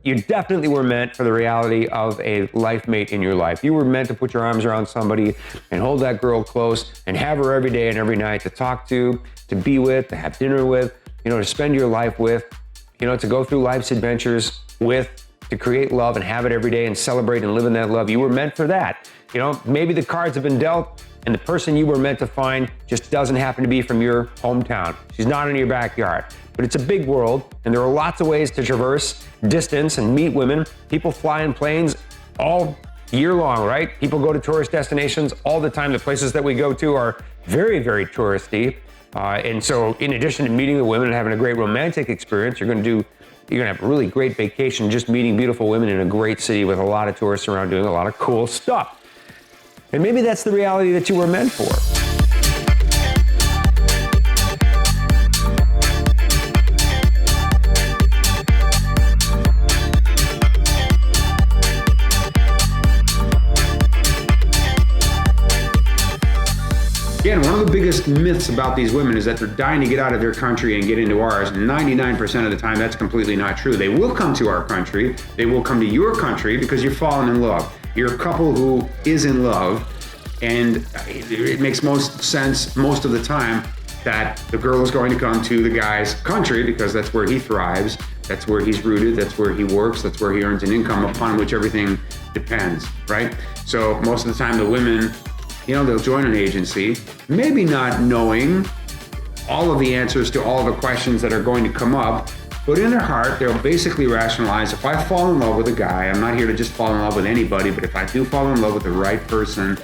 you definitely were meant for the reality of a life mate in your life. You were meant to put your arms around somebody and hold that girl close and have her every day and every night to talk to be with, to have dinner with, to spend your life with, to go through life's adventures with, to create love and have it every day and celebrate and live in that love. You were meant for that. Maybe the cards have been dealt and the person you were meant to find just doesn't happen to be from your hometown. She's not in your backyard. But it's a big world, and there are lots of ways to traverse distance and meet women. People fly in planes all year long, right? People go to tourist destinations all the time. The places that we go to are very, very touristy. And so in addition to meeting the women and having a great romantic experience, you're gonna have a really great vacation just meeting beautiful women in a great city with a lot of tourists around doing a lot of cool stuff. And maybe that's the reality that you were meant for. Again, one of the biggest myths about these women is that they're dying to get out of their country and get into ours. 99% of the time, that's completely not true. They will come to our country. They will come to your country because you're falling in love. You're a couple who is in love, and it makes most sense most of the time that the girl is going to come to the guy's country because that's where he thrives, that's where he's rooted, that's where he works, that's where he earns an income upon which everything depends, right? So most of the time, the women, they'll join an agency, maybe not knowing all of the answers to all of the questions that are going to come up, but in their heart, they'll basically rationalize, if I fall in love with a guy, I'm not here to just fall in love with anybody, but if I do fall in love with the right person,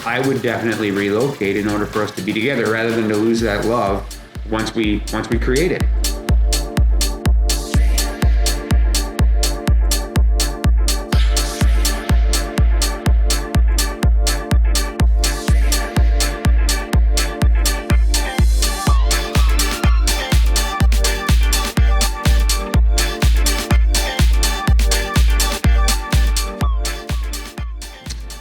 I would definitely relocate in order for us to be together rather than to lose that love once we create it.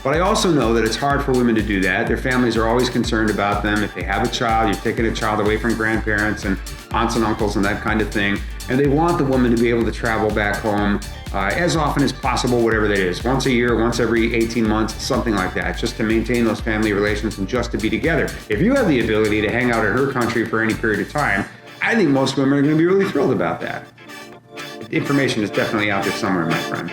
But I also know that it's hard for women to do that. Their families are always concerned about them. If they have a child, you're taking a child away from grandparents and aunts and uncles and that kind of thing. And they want the woman to be able to travel back home as often as possible, whatever that is. Once a year, once every 18 months, something like that, just to maintain those family relations and just to be together. If you have the ability to hang out at her country for any period of time, I think most women are going to be really thrilled about that. The information is definitely out there somewhere, my friend.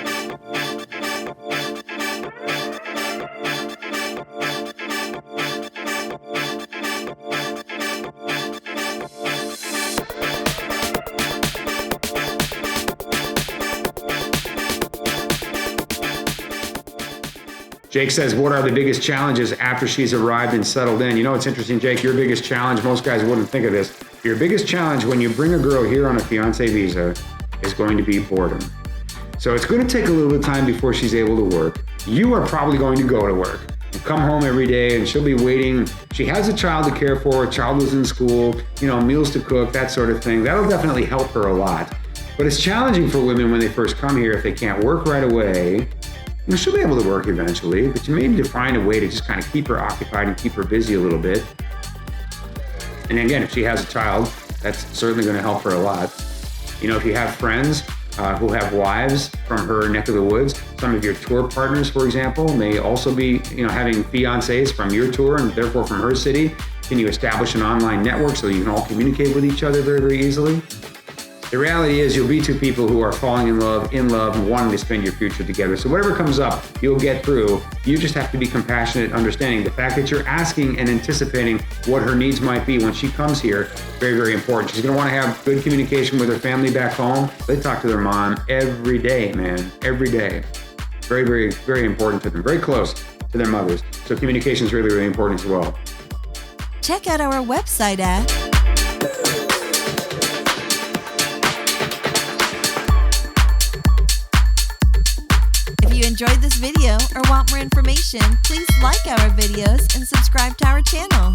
Jake says, what are the biggest challenges after she's arrived and settled in? It's interesting, Jake, your biggest challenge, most guys wouldn't think of this. Your biggest challenge when you bring a girl here on a fiancé visa is going to be boredom. So it's going to take a little bit of time before she's able to work. You are probably going to go to work and come home every day and she'll be waiting. She has a child to care for, a child is in school, meals to cook, that sort of thing. That'll definitely help her a lot. But it's challenging for women when they first come here if they can't work right away. She'll be able to work eventually, but you may need to find a way to just kind of keep her occupied and keep her busy a little bit. And again, if she has a child, that's certainly going to help her a lot. If you have friends who have wives from her neck of the woods, some of your tour partners, for example, may also be, having fiancés from your tour and therefore from her city. Can you establish an online network so you can all communicate with each other very, very easily? The reality is you'll be two people who are falling in love, and wanting to spend your future together. So whatever comes up, you'll get through. You just have to be compassionate, understanding the fact that you're asking and anticipating what her needs might be when she comes here. Very, very important. She's going to want to have good communication with her family back home. They talk to their mom every day, man, every day. Very, very, very important to them. Very close to their mothers. So communication is really, really important as well. Check out our website at If you enjoyed this video or want more information, please like our videos and subscribe to our channel.